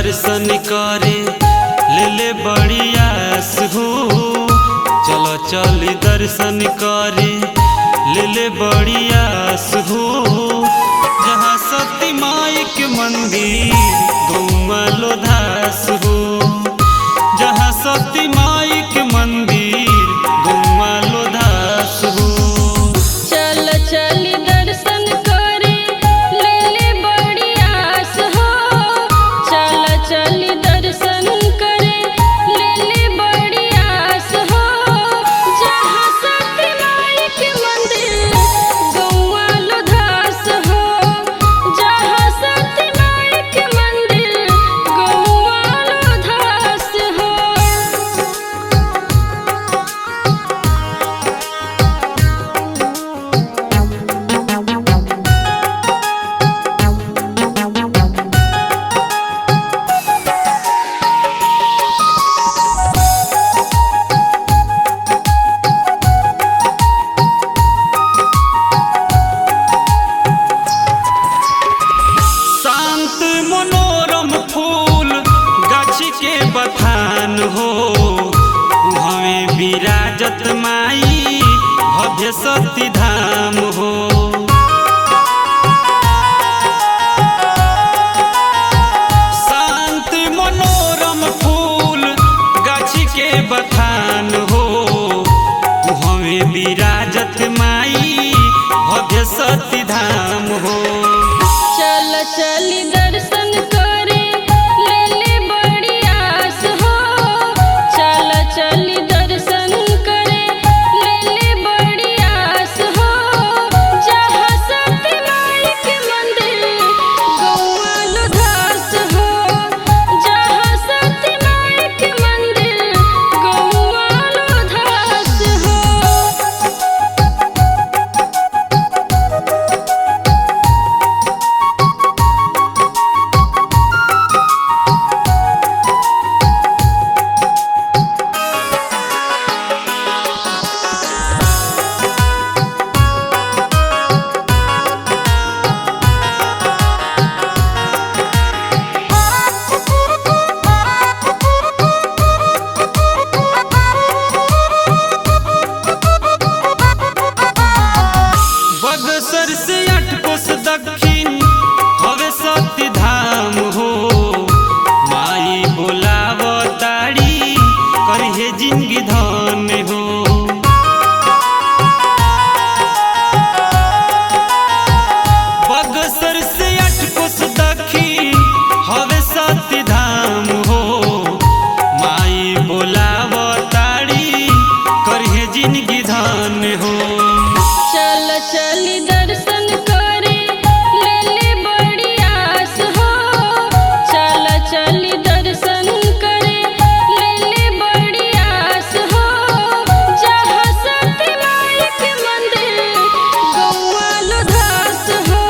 दर्शन करे ले ले बड़ी आस हो। चलो चली दर्शन करे ले ले बड़ी आस हो। जहाँ सती माई के मंदिर गौवा लोधास हो। जहाँ सती माई के मंदिर गौवा लोधास हो। चल चली दर्शन करे ले ले बड़ी आस हो। चल चली दर्शन करे ले ले बड़ी आस हो। जहाँ सती माई के मंदिर गौवा लोधास हो। जहाँ सती माई के मंदिर गौवा लोधास हो। शांत मनोरम फूल गाछी के बथान हो। हमें विराजत माई भव्य सती धाम हो। शांत मनोरम फूल गाछी के बथान हो। हमें विराजत माई भव्य सती धाम हो। चल चली दर्शन करे ले ले बड़ी आस हो। चल चली दर्शन करे ले ले बड़ी आस हो। जहाँ सती माई के मंदिर गौवा लोधास हो। जहाँ सती माई के मंदिर गौवा लोधास हो। बगसर से 8 कोस दक्षिण हवे सती धाम हो। माई बोलावताड़ी करिहे जिंदगी धन हो। बगसर से 8 कोस दक्षिण हवे सती धाम हो। माई बोलावताड़ी करिहे जिंदगी धन हो। चल चली दर्शन करे ले ले बड़ी आस हो। चल चली दर्शन करे ले ले बड़ी आस हो। जहाँ सती माई के मंदिर गौवा लोधास हो।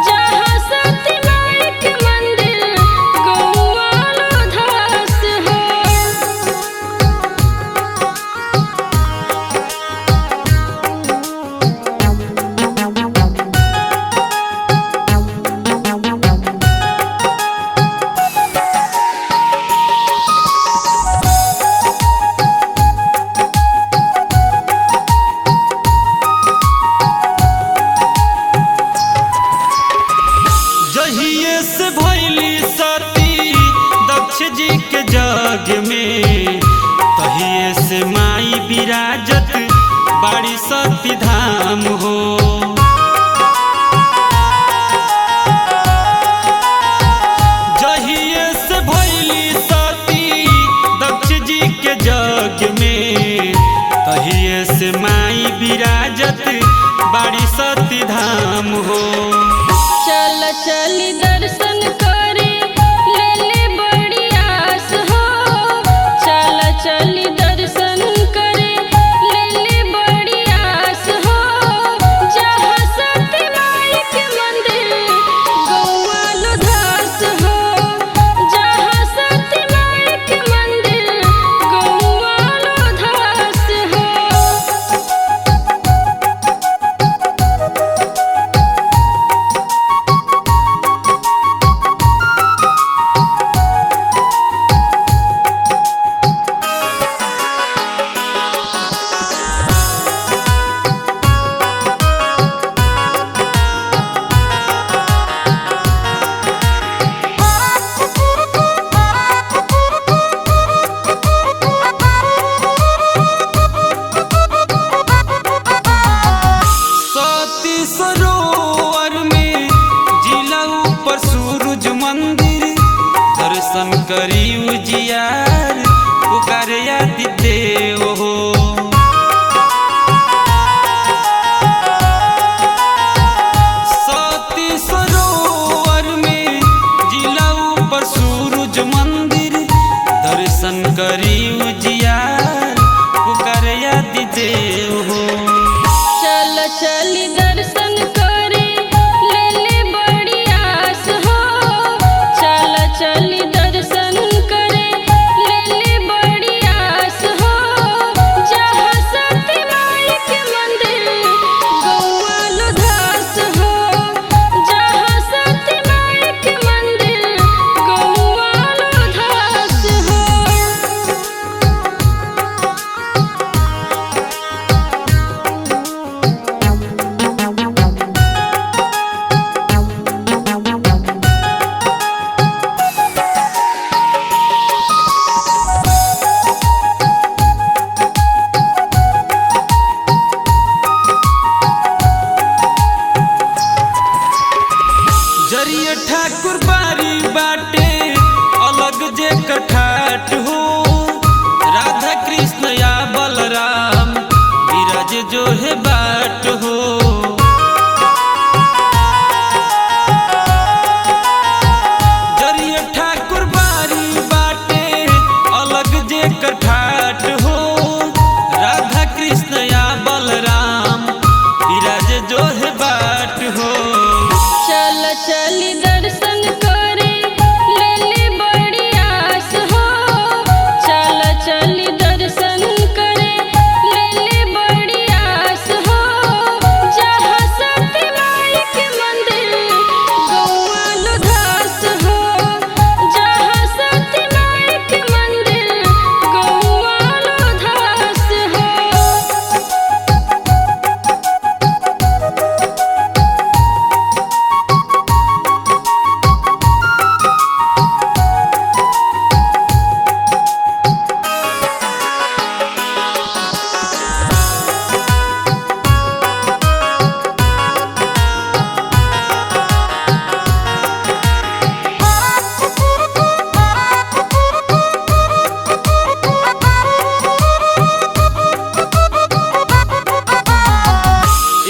जहाँ सती माई के मंदिर गौवा लोधास हो। जहिए से भइली सती दक्ष जी के जग में। तहिए से माई विराजत बाड़ी सती धाम हो। जहिए से भइली सती दक्ष जी के जग में। तहिए से माई विराजत बाड़ी सती धाम हो। चल चली दर्शन करे ले ले बड़ी आस हो। चल चली दर्शन करे ले ले बड़ी आस हो। जहाँ सती माई के मंदिर गौवा लोधास हो। जहाँ सती माई के मंदिर गौवा लोधास हो। ऊपर सूरज मंदिर दर्शन करी उजियार पुकारे आदि देव हो। सती सरोवर में जिला ऊपर सूरज मंदिर दर्शन करी उजियार पुकारे आदि देव हो। चल चली दर्शन करे ले ले बड़ी आस हो। चल चली दर्शन करे ले ले बड़ी आस हो। जहाँ सती माई के मंदिर गौआ लुधास हो। जहाँ सती माई के मंदिर गौआ लुधास हो। जरिए ठाकुर बारी बाटे अलग जे कठाट हो। राधा कृष्ण या बलराम विराज जो है बाट हो। जरिए ठाकुर बारी बाटे अलग जे कठाट हो। राधा कृष्ण या बलराम विराज जो है बाट हो। चल चली दर्शन करे ले ले बड़ी आस हो। चल चली दर्शन करे ले ले बड़ी आस हो। जहाँ सती माई के मंदिर गौआ लुधास हो। जहाँ सती माई के मंदिर गौआ लुधास हो।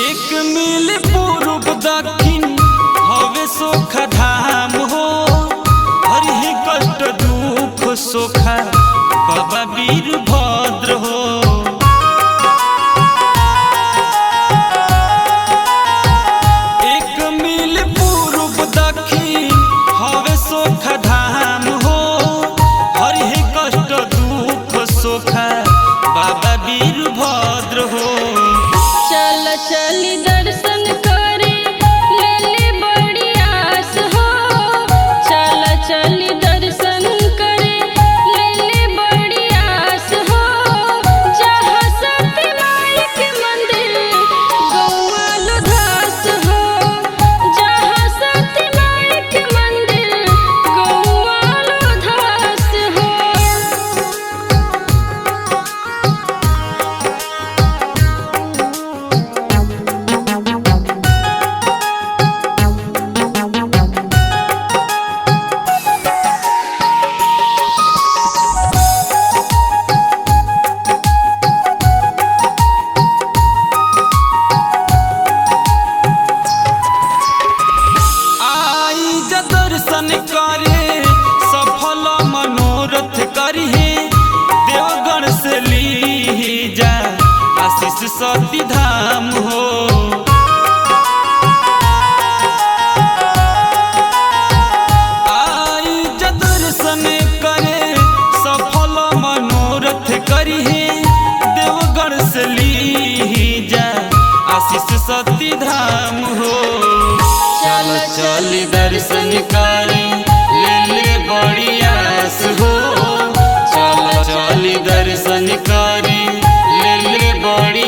एक मिल पूर्व दक्षिण हवे सोखा धाम हो। हरि कष्ट दुख सोखा बाबा वीरभद्र हो। एक मिल पूर्व दक्षिण हवे सोखा धाम हो। हरि कष्ट दुख सोखा बाबा वीरभद्र हो। चल चली दर्शन करे ले ले बड़ी आस हो। चल चली दर्शन करे ले ले बड़ी आस हो। जहाँ सती माई के मंदिर गौआ लुधास हो। जहाँ सती माई के मंदिर गौआ लुधास हो। आई जा दर्शन करे सफल मनोरथ करिहे। देवगढ़ से ली जा आशीष सती धाम हो। आई जा दर्शन करे सफल मनोरथ करिहे। देवगढ़ से ली जा आशीष सती धाम हो। चल चली दर्शन करे ले ले बड़ी आस हो। चल चली दर्शन करे ले ले बड़ी